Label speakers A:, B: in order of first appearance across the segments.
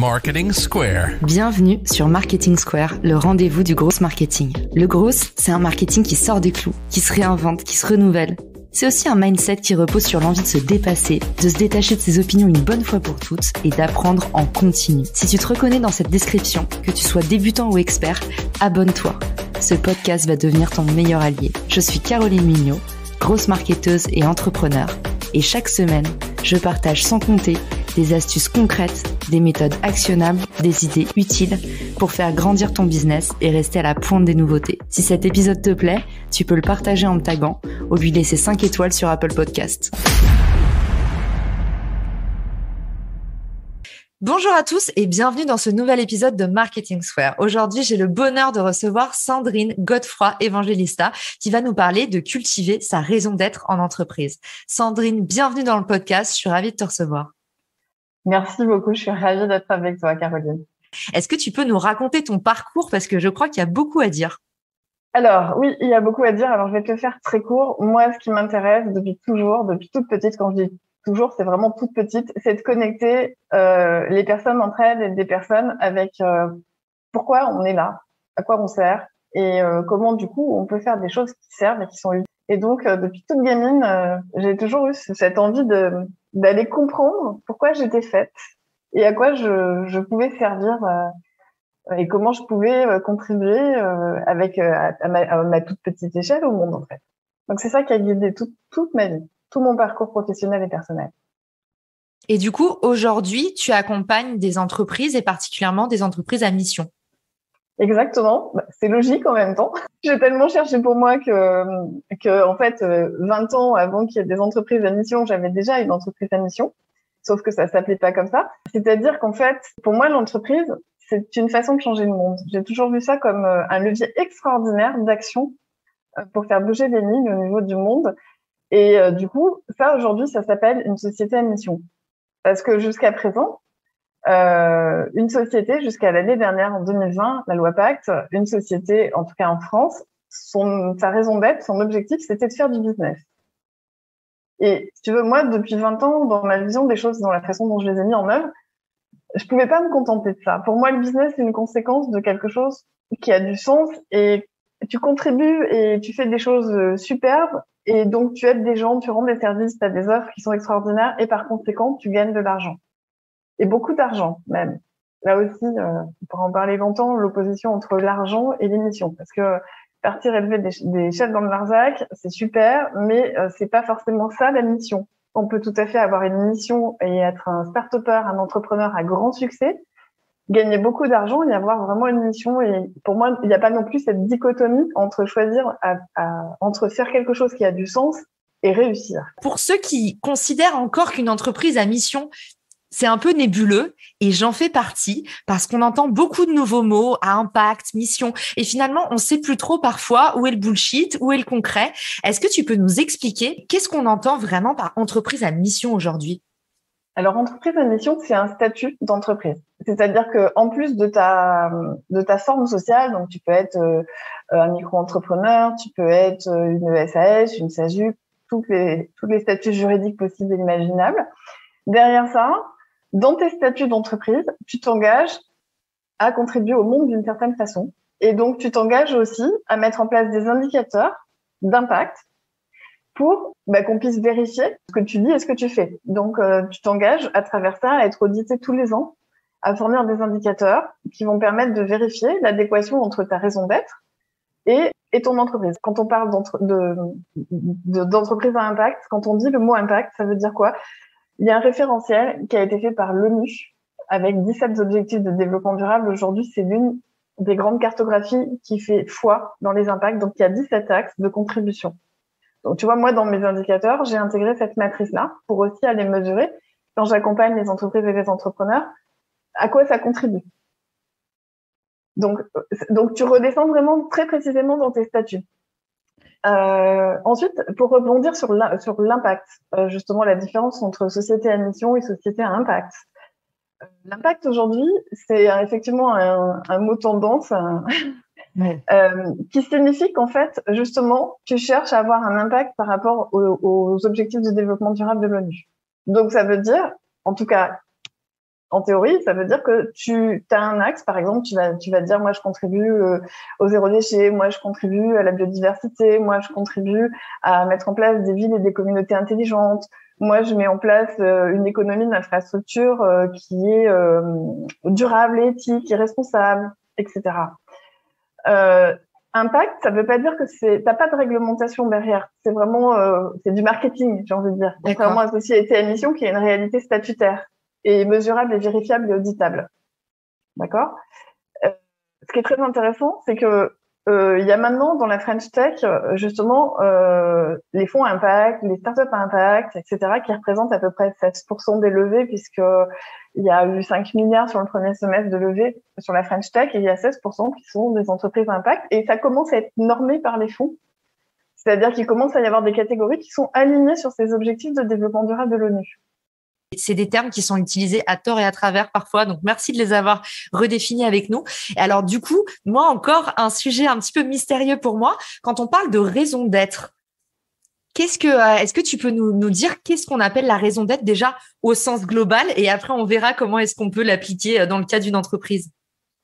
A: Marketing Square.
B: Bienvenue sur Marketing Square, le rendez-vous du growth marketing. Le growth, c'est un marketing qui sort des clous, qui se réinvente, qui se renouvelle. C'est aussi un mindset qui repose sur l'envie de se dépasser, de se détacher de ses opinions une bonne fois pour toutes et d'apprendre en continu. Si tu te reconnais dans cette description, que tu sois débutant ou expert, abonne-toi. Ce podcast va devenir ton meilleur allié. Je suis Caroline Mignot, grosse marketeuse et entrepreneur. Et chaque semaine, je partage sans compter des astuces concrètes, des méthodes actionnables, des idées utiles pour faire grandir ton business et rester à la pointe des nouveautés. Si cet épisode te plaît, tu peux le partager en me taguant ou lui laisser 5 étoiles sur Apple Podcasts. Bonjour à tous et bienvenue dans ce nouvel épisode de Marketing Square. Aujourd'hui, j'ai le bonheur de recevoir Sandrine Godefroy Evangelista qui va nous parler de cultiver sa raison d'être en entreprise. Sandrine, bienvenue dans le podcast. Je suis ravie de te recevoir.
C: Merci beaucoup. Je suis ravie d'être avec toi, Caroline.
B: Est-ce que tu peux nous raconter ton parcours parce que je crois qu'il y a beaucoup à dire.
C: Alors, oui, il y a beaucoup à dire. Alors, je vais te le faire très court. Moi, ce qui m'intéresse depuis toujours, depuis toute petite, quand je dis toujours, c'est vraiment toute petite, c'est de connecter les personnes entre elles et des personnes avec pourquoi on est là, à quoi on sert et comment du coup on peut faire des choses qui servent et qui sont utiles. Et donc depuis toute gamine, j'ai toujours eu cette envie d'aller comprendre pourquoi j'étais faite et à quoi je pouvais servir et comment je pouvais contribuer avec à ma toute petite échelle au monde en fait. Donc c'est ça qui a guidé toute ma vie. Tout mon parcours professionnel et personnel.
B: Et du coup, aujourd'hui, tu accompagnes des entreprises et particulièrement des entreprises à mission.
C: Exactement. C'est logique en même temps. J'ai tellement cherché pour moi que en fait, 20 ans avant qu'il y ait des entreprises à mission, j'avais déjà une entreprise à mission. Sauf que ça s'appelait pas comme ça. C'est-à-dire qu'en fait, pour moi, l'entreprise, c'est une façon de changer le monde. J'ai toujours vu ça comme un levier extraordinaire d'action pour faire bouger les lignes au niveau du monde. Et du coup, ça, aujourd'hui, ça s'appelle une société à mission. Parce que jusqu'à présent, une société, jusqu'à l'année dernière, en 2020, la loi Pacte, une société, en tout cas en France, sa raison d'être, son objectif, c'était de faire du business. Et si tu veux, moi, depuis 20 ans, dans ma vision des choses, dans la façon dont je les ai mis en œuvre, je pouvais pas me contenter de ça. Pour moi, le business, c'est une conséquence de quelque chose qui a du sens et tu contribues et tu fais des choses superbes. Et donc, tu aides des gens, tu rends des services, tu as des offres qui sont extraordinaires et par conséquent, tu gagnes de l'argent. Et beaucoup d'argent, même. Là aussi, on pourra en parler longtemps, l'opposition entre l'argent et les missions. Parce que partir élever des chefs dans le Larzac, c'est super, mais c'est pas forcément ça la mission. On peut tout à fait avoir une mission et être un start-upper, un entrepreneur à grand succès, gagner beaucoup d'argent et avoir vraiment une mission. Et pour moi, il n'y a pas non plus cette dichotomie entre choisir entre faire quelque chose qui a du sens et réussir.
B: Pour ceux qui considèrent encore qu'une entreprise à mission, c'est un peu nébuleux et j'en fais partie parce qu'on entend beaucoup de nouveaux mots à impact, mission et finalement, on sait plus trop parfois où est le bullshit, où est le concret. Est-ce que tu peux nous expliquer qu'est-ce qu'on entend vraiment par entreprise à mission aujourd'hui ?
C: Alors, entreprise à mission, c'est un statut d'entreprise. C'est-à-dire que en plus de ta forme sociale, donc tu peux être un micro-entrepreneur, tu peux être une SAS, une SASU, tous les statuts juridiques possibles et imaginables. Derrière ça, dans tes statuts d'entreprise, tu t'engages à contribuer au monde d'une certaine façon. Et donc, tu t'engages aussi à mettre en place des indicateurs d'impact pour qu'on puisse vérifier ce que tu dis et ce que tu fais. Donc, tu t'engages à travers ça à être audité tous les ans, à fournir des indicateurs qui vont permettre de vérifier l'adéquation entre ta raison d'être et ton entreprise. Quand on parle d'entreprise à impact, quand on dit le mot impact, ça veut dire quoi ? Il y a un référentiel qui a été fait par l'ONU avec 17 objectifs de développement durable. Aujourd'hui, c'est l'une des grandes cartographies qui fait foi dans les impacts. Donc, il y a 17 axes de contribution. Donc, tu vois, moi, dans mes indicateurs, j'ai intégré cette matrice-là pour aussi aller mesurer, quand j'accompagne les entreprises et les entrepreneurs, à quoi ça contribue. Donc tu redescends vraiment très précisément dans tes statuts. Ensuite, pour rebondir sur l'impact, justement, la différence entre société à mission et société à impact. L'impact aujourd'hui, c'est effectivement un mot tendance, qui signifie qu'en fait, justement, tu cherches à avoir un impact par rapport aux objectifs de développement durable de l'ONU. Donc, ça veut dire, en tout cas, En théorie, ça veut dire que tu as un axe, par exemple, tu vas dire, moi, je contribue au zéro déchet, moi, je contribue à la biodiversité, moi, je contribue à mettre en place des villes et des communautés intelligentes. Moi, je mets en place une économie d'infrastructure qui est durable, éthique et responsable, etc. Impact, ça veut pas dire que t'as pas de réglementation derrière. C'est vraiment, c'est du marketing, j'ai envie de dire. Contrairement à société à mission qui est une réalité statutaire et mesurable et vérifiable et auditable. D'accord? Ce qui est très intéressant, c'est que il y a maintenant dans la French Tech justement les fonds impact, les startups à impact, etc., qui représentent à peu près 16% des levées, puisque il y a eu 5 milliards sur le premier semestre de levée sur la French Tech, et il y a 16% qui sont des entreprises impact, et ça commence à être normé par les fonds. C'est-à-dire qu'il commence à y avoir des catégories qui sont alignées sur ces objectifs de développement durable de l'ONU.
B: C'est des termes qui sont utilisés à tort et à travers parfois. Donc, merci de les avoir redéfinis avec nous. Et alors, du coup, moi encore, un sujet un petit peu mystérieux pour moi. Quand on parle de raison d'être, est-ce que tu peux nous dire qu'est-ce qu'on appelle la raison d'être déjà au sens global, et après, on verra comment est-ce qu'on peut l'appliquer dans le cas d'une entreprise.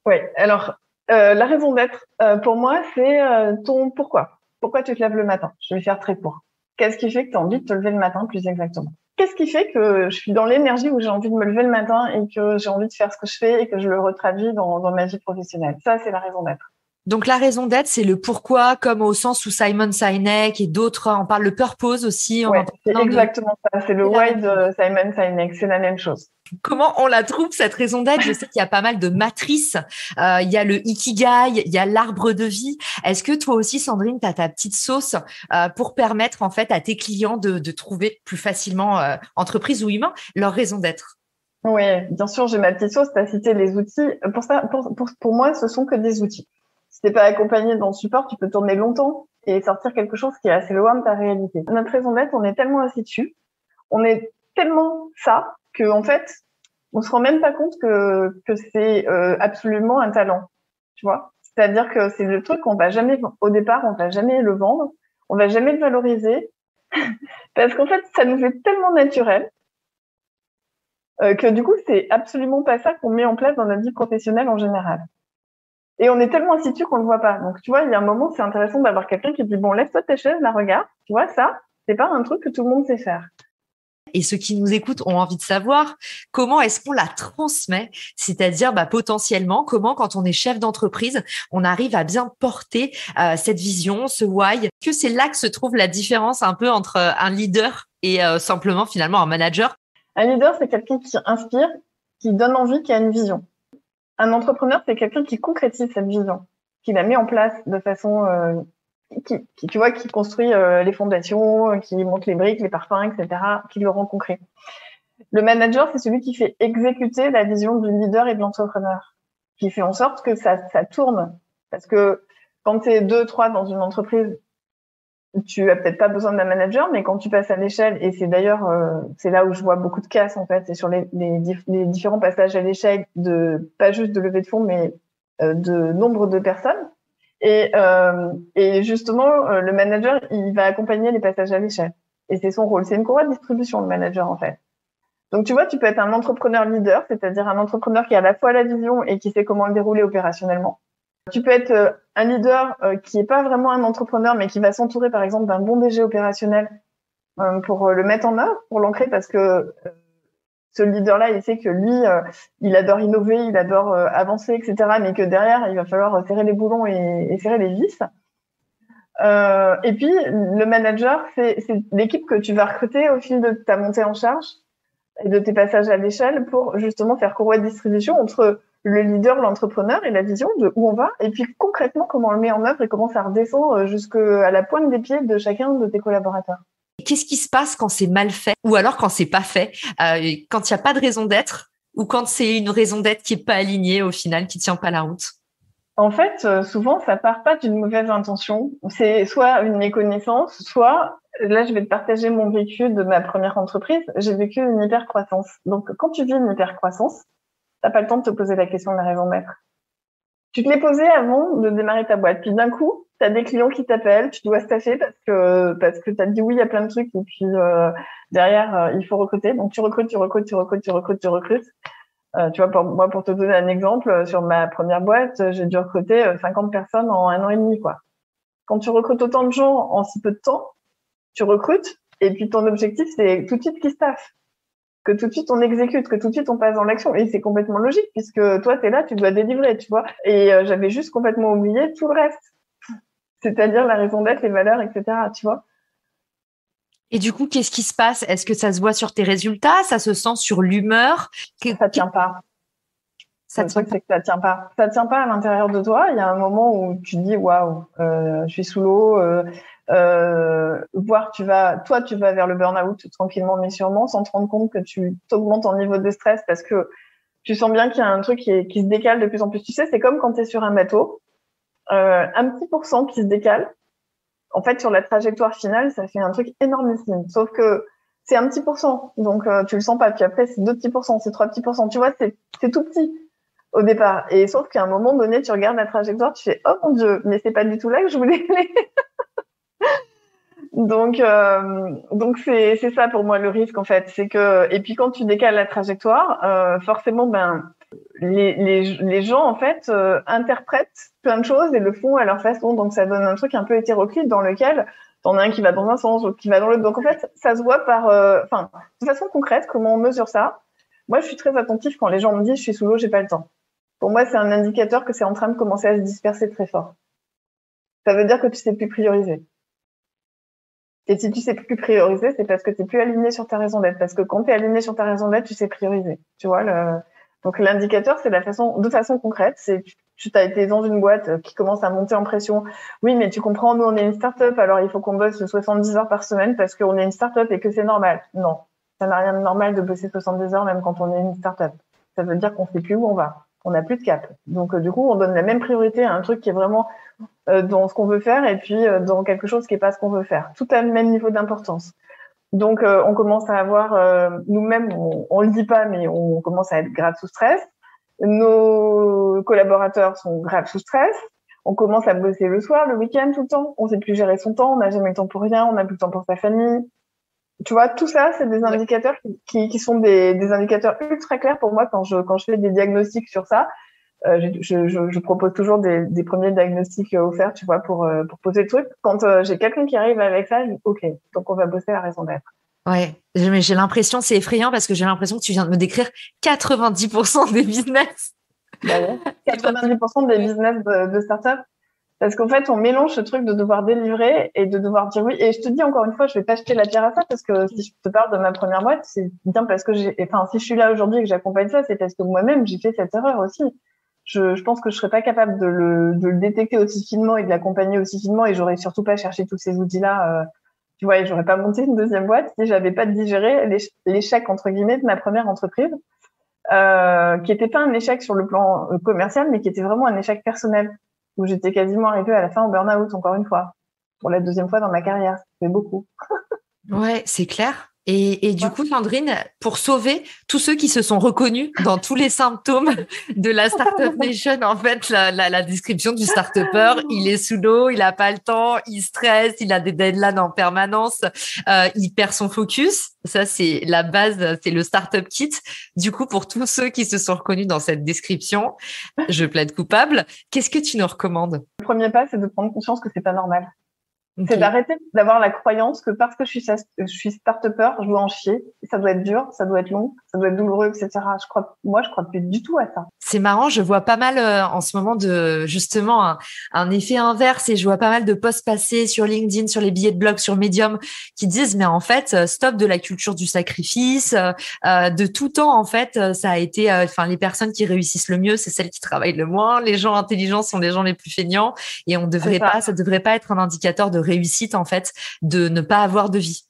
C: Oui, alors, la raison d'être, pour moi, c'est ton pourquoi. Pourquoi tu te lèves le matin? Je vais faire très court. Qu'est-ce qui fait que tu as envie de te lever le matin, plus exactement? Qu'est-ce qui fait que je suis dans l'énergie où j'ai envie de me lever le matin et que j'ai envie de faire ce que je fais et que je le retraduis dans ma vie professionnelle? Ça, c'est la raison d'être.
B: Donc, la raison d'être, c'est le pourquoi, comme au sens où Simon Sinek et d'autres, on parle le purpose aussi.
C: Ouais, c'est exactement ça. C'est le why de Simon Sinek. C'est la même chose.
B: Comment on la trouve, cette raison d'être? Je sais qu'il y a pas mal de matrices. Il y a le Ikigai, il y a l'arbre de vie. Est-ce que toi aussi, Sandrine, tu as ta petite sauce pour permettre en fait à tes clients de trouver plus facilement, entreprise ou humain, leur raison d'être?
C: Oui, bien sûr, j'ai ma petite sauce. Tu as cité les outils. Pour moi, ce sont que des outils. Si t'es pas accompagné dans le support, tu peux tourner longtemps et sortir quelque chose qui est assez loin de ta réalité. Notre raison d'être, on est tellement assis dessus, on est tellement ça que en fait, on se rend même pas compte que c'est absolument un talent, tu vois. C'est-à-dire que c'est le truc qu'on va jamais, au départ, on va jamais le vendre, on va jamais le valoriser, parce qu'en fait, ça nous est tellement naturel que du coup, c'est absolument pas ça qu'on met en place dans notre vie professionnelle en général. Et on est tellement assis dessus qu'on le voit pas. Donc, tu vois, il y a un moment, c'est intéressant d'avoir quelqu'un qui dit, bon, lève-toi de ta chaise, la regarde. Tu vois, ça, c'est pas un truc que tout le monde sait faire.
B: Et ceux qui nous écoutent ont envie de savoir comment est-ce qu'on la transmet, c'est-à-dire potentiellement comment, quand on est chef d'entreprise, on arrive à bien porter cette vision, ce why. Que c'est là que se trouve la différence un peu entre un leader et simplement finalement un manager.
C: Un leader, c'est quelqu'un qui inspire, qui donne envie, qui a une vision. Un entrepreneur, c'est quelqu'un qui concrétise cette vision, qui la met en place de façon, tu vois, qui construit les fondations, qui monte les briques, les parfums, etc., qui le rend concret. Le manager, c'est celui qui fait exécuter la vision du leader et de l'entrepreneur, qui fait en sorte que ça tourne. Parce que quand tu es 2, 3 dans une entreprise, tu as peut-être pas besoin d'un manager, mais quand tu passes à l'échelle, et c'est d'ailleurs, c'est là où je vois beaucoup de casse, en fait, c'est sur les différents passages à l'échelle pas juste de levée de fonds, mais de nombre de personnes. Et justement, le manager, il va accompagner les passages à l'échelle. Et c'est son rôle. C'est une courroie de distribution, le manager, en fait. Donc, tu vois, tu peux être un entrepreneur leader, c'est-à-dire un entrepreneur qui a à la fois la vision et qui sait comment le dérouler opérationnellement. Tu peux être un leader qui n'est pas vraiment un entrepreneur, mais qui va s'entourer, par exemple, d'un bon DG opérationnel pour le mettre en œuvre, pour l'ancrer, parce que ce leader-là, il sait que lui, il adore innover, il adore avancer, etc., mais que derrière, il va falloir serrer les boulons et serrer les vis. Et puis, le manager, c'est l'équipe que tu vas recruter au fil de ta montée en charge et de tes passages à l'échelle pour justement faire courroie de distribution entre le leader, l'entrepreneur et la vision de où on va, et puis concrètement comment on le met en œuvre et comment ça redescend jusqu'à la pointe des pieds de chacun de tes collaborateurs.
B: Qu'est-ce qui se passe quand c'est mal fait, ou alors quand c'est pas fait, quand il n'y a pas de raison d'être, ou quand c'est une raison d'être qui est pas alignée au final, qui tient pas la route?
C: En fait, souvent, ça part pas d'une mauvaise intention. C'est soit une méconnaissance, soit, là, je vais te partager mon vécu de ma première entreprise. J'ai vécu une hypercroissance. Donc, quand tu vis une hypercroissance, t'as pas le temps de te poser la question de la raison d'être. Tu te l'es posé avant de démarrer ta boîte. Puis d'un coup, t'as des clients qui t'appellent, tu dois staffer parce que t'as dit oui à plein de trucs et puis derrière, il faut recruter. Donc, tu recrutes. Tu vois, pour te donner un exemple, sur ma première boîte, j'ai dû recruter 50 personnes en 1 an et demi, quoi. Quand tu recrutes autant de gens en si peu de temps, tu recrutes et puis ton objectif, c'est tout de suite qu'ils staffent, que tout de suite on exécute, que tout de suite on passe dans l'action. Et c'est complètement logique puisque toi, tu es là, tu dois délivrer, tu vois. Et j'avais juste complètement oublié tout le reste, c'est-à-dire la raison d'être, les valeurs, etc., tu vois.
B: Et du coup, qu'est-ce qui se passe? Est-ce que ça se voit sur tes résultats? Ça se sent sur l'humeur?
C: Ça tient pas.
B: Ça
C: Le
B: tient
C: truc,
B: pas.
C: c'est que ça tient pas. Ça tient pas à l'intérieur de toi. Il y a un moment où tu te dis, waouh, je suis sous l'eau. Voire tu vas vers le burn-out tranquillement mais sûrement, sans te rendre compte que tu t'augmentes ton niveau de stress parce que tu sens bien qu'il y a un truc qui se décale de plus en plus. Tu sais, c'est comme quand tu es sur un bateau, un petit pourcent qui se décale. En fait, sur la trajectoire finale, ça fait un truc énormissime. Sauf que c'est un petit pourcent, donc tu le sens pas. Puis après, c'est 2 petits pourcents, c'est 3 petits pourcents. Tu vois, c'est tout petit au départ. Et sauf qu'à un moment donné, tu regardes la trajectoire, tu fais, oh mon Dieu, mais c'est pas du tout là que je voulais aller. Donc c'est ça pour moi le risque en fait, c'est que et puis quand tu décales la trajectoire, forcément les gens en fait interprètent plein de choses et le font à leur façon, donc ça donne un truc un peu hétéroclite dans lequel t'en as un qui va dans un sens, l'autre qui va dans l'autre. Donc en fait ça se voit par, enfin de façon concrète comment on mesure ça. Moi je suis très attentive quand les gens me disent je suis sous l'eau, j'ai pas le temps. Pour moi c'est un indicateur que c'est en train de commencer à se disperser très fort. Ça veut dire que tu sais plus prioriser. Et si tu sais plus prioriser, c'est parce que tu es plus aligné sur ta raison d'être. Parce que quand tu es aligné sur ta raison d'être, tu sais prioriser. Tu vois, donc l'indicateur, c'est de façon concrète. C'est, tu as été dans une boîte qui commence à monter en pression. Oui, mais tu comprends, nous, on est une start-up, alors il faut qu'on bosse 70 heures par semaine parce qu'on est une start-up et que c'est normal. Non. Ça n'a rien de normal de bosser 70 heures même quand on est une start-up. Ça veut dire qu'on sait plus où on va. On n'a plus de cap. Donc, du coup, on donne la même priorité à un truc qui est vraiment dans ce qu'on veut faire et puis dans quelque chose qui est pas ce qu'on veut faire. Tout à le même niveau d'importance. Donc, on commence à avoir, nous-mêmes, on le dit pas, mais on commence à être grave sous stress. Nos collaborateurs sont grave sous stress. On commence à bosser le soir, le week-end, tout le temps. On sait plus gérer son temps, on n'a jamais le temps pour rien, on n'a plus le temps pour sa famille. Tu vois, tout ça, c'est des indicateurs qui sont des indicateurs ultra clairs pour moi quand je fais des diagnostics sur ça. Je propose toujours des premiers diagnostics offerts, tu vois, pour poser le truc. Quand j'ai quelqu'un qui arrive avec ça, je dis OK, donc on va bosser la raison d'être.
B: Ouais, mais j'ai l'impression, c'est effrayant parce que j'ai l'impression que tu viens de me décrire 90% des business.
C: Bah ouais. 90% des business de start-up. Parce qu'en fait, on mélange ce truc de devoir délivrer et de devoir dire oui. Et je te dis encore une fois, je vais pas jeter la pierre à ça parce que si je te parle de ma première boîte, c'est bien parce que si je suis là aujourd'hui et que j'accompagne ça, c'est parce que moi-même, j'ai fait cette erreur aussi. Je pense que je serais pas capable de le détecter aussi finement et de l'accompagner aussi finement et j'aurais surtout pas cherché tous ces outils-là. Tu vois, et j'aurais pas monté une deuxième boîte si j'avais pas digéré l'échec entre guillemets de ma première entreprise, qui était pas un échec sur le plan commercial, mais qui était vraiment un échec personnel où j'étais quasiment arrivée à la fin au burn-out encore une fois pour la deuxième fois dans ma carrière. C'est beaucoup.
B: Ouais, c'est clair. Et du coup, Sandrine, pour sauver tous ceux qui se sont reconnus dans tous les symptômes de la Startup Nation, en fait, la description du start-upper, il est sous l'eau, il a pas le temps, il stresse, il a des deadlines en permanence, il perd son focus. Ça, c'est la base, c'est le Startup Kit. Du coup, pour tous ceux qui se sont reconnus dans cette description, je plaide coupable. Qu'est-ce que tu nous recommandes?
C: Le premier pas, c'est de prendre conscience que c'est pas normal.
B: Okay.
C: C'est d'arrêter d'avoir la croyance que parce que je suis start-upper, je dois en chier. Ça doit être dur, ça doit être long, ça doit être douloureux, etc. Moi, je crois plus du tout à ça.
B: C'est marrant, je vois pas mal en ce moment de justement un effet inverse et je vois pas mal de posts passer sur LinkedIn, sur les billets de blog, sur Medium qui disent mais en fait stop de la culture du sacrifice, de tout temps en fait ça a été, enfin les personnes qui réussissent le mieux c'est celles qui travaillent le moins, les gens intelligents sont les gens les plus feignants et ça devrait pas être un indicateur de réussite en fait de ne pas avoir de vie.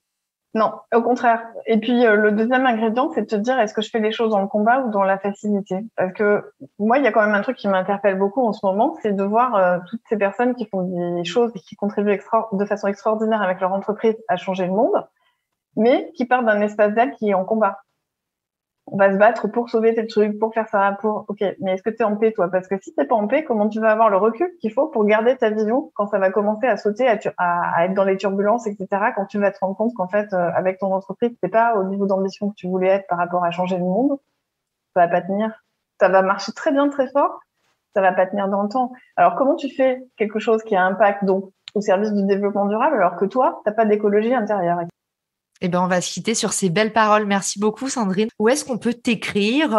C: Non, au contraire. Et puis le deuxième ingrédient, c'est de te dire est-ce que je fais les choses dans le combat ou dans la facilité? Parce que moi, il y a quand même un truc qui m'interpelle beaucoup en ce moment, c'est de voir toutes ces personnes qui font des choses et qui contribuent de façon extraordinaire avec leur entreprise à changer le monde, mais qui partent d'un espace d'aide qui est en combat. On va se battre pour sauver tel truc, pour faire ça, ok, mais est-ce que tu es en paix, toi? Parce que si t'es pas en paix, comment tu vas avoir le recul qu'il faut pour garder ta vision quand ça va commencer à sauter, à être dans les turbulences, etc., quand tu vas te rendre compte qu'en fait, avec ton entreprise, t'es pas au niveau d'ambition que tu voulais être par rapport à changer le monde. ça va pas tenir. Ça va marcher très bien, très fort, ça va pas tenir dans le temps. Alors, comment tu fais quelque chose qui a un impact donc au service du développement durable alors que toi, t'as pas d'écologie intérieure?
B: Eh ben, on va se quitter sur ces belles paroles. Merci beaucoup, Sandrine. Où est-ce qu'on peut t'écrire,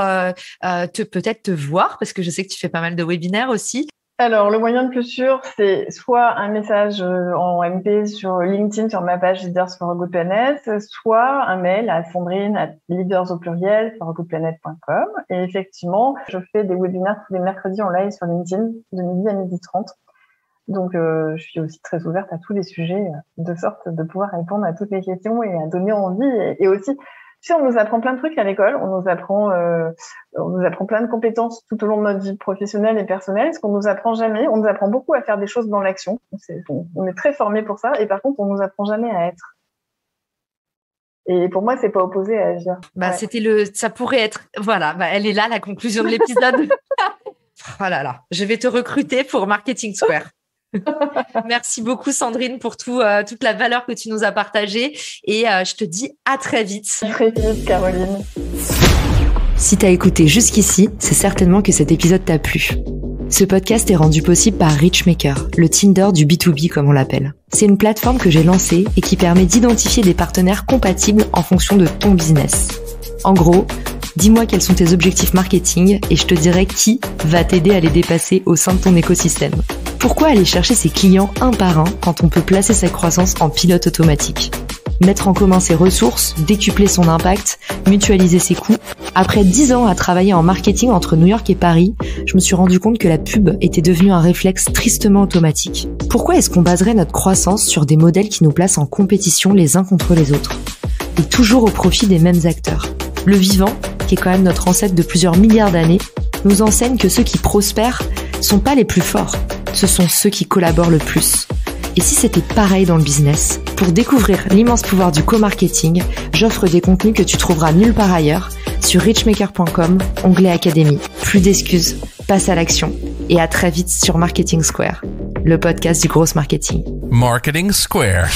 B: peut-être te voir, parce que je sais que tu fais pas mal de webinaires aussi.
C: Alors, le moyen le plus sûr, c'est soit un message en MP sur LinkedIn, sur ma page Leaders for a Good Planet, soit un mail à sandrine@leaders@for-a-good-planet.com. Et effectivement, je fais des webinaires tous les mercredis en live sur LinkedIn de midi à 12h30. Donc, je suis aussi très ouverte à tous les sujets, de sorte de pouvoir répondre à toutes les questions et à donner envie. Et aussi, tu sais, on nous apprend plein de trucs à l'école. On nous apprend plein de compétences tout au long de notre vie professionnelle et personnelle. Ce qu'on nous apprend jamais, on nous apprend beaucoup à faire des choses dans l'action. On est très formés pour ça. Et par contre, on nous apprend jamais à être. Et pour moi, c'est pas opposé à agir.
B: Bah, ouais. Ça pourrait être, voilà, bah, elle est là, la conclusion de l'épisode. Oh là là, je vais te recruter pour Marketing Square. Merci beaucoup, Sandrine, pour toute la valeur que tu nous as partagée. Et je te dis à très vite.
C: À très vite, Caroline.
B: Si t'as écouté jusqu'ici, c'est certainement que cet épisode t'a plu. Ce podcast est rendu possible par Richmaker, le Tinder du B2B comme on l'appelle. C'est une plateforme que j'ai lancée et qui permet d'identifier des partenaires compatibles en fonction de ton business. En gros, dis-moi quels sont tes objectifs marketing et je te dirai qui va t'aider à les dépasser au sein de ton écosystème. Pourquoi aller chercher ses clients un par un quand on peut placer sa croissance en pilote automatique? Mettre en commun ses ressources, décupler son impact, mutualiser ses coûts. Après 10 ans à travailler en marketing entre New York et Paris, je me suis rendu compte que la pub était devenue un réflexe tristement automatique. Pourquoi est-ce qu'on baserait notre croissance sur des modèles qui nous placent en compétition les uns contre les autres? Et toujours au profit des mêmes acteurs. Le vivant, qui est quand même notre ancêtre de plusieurs milliards d'années, nous enseigne que ceux qui prospèrent sont pas les plus forts, ce sont ceux qui collaborent le plus. Et si c'était pareil dans le business? Pour découvrir l'immense pouvoir du co-marketing, j'offre des contenus que tu trouveras nulle part ailleurs sur richmaker.com, onglet Académie. Plus d'excuses, passe à l'action et à très vite sur Marketing Square, le podcast du gros marketing.
A: Marketing Square.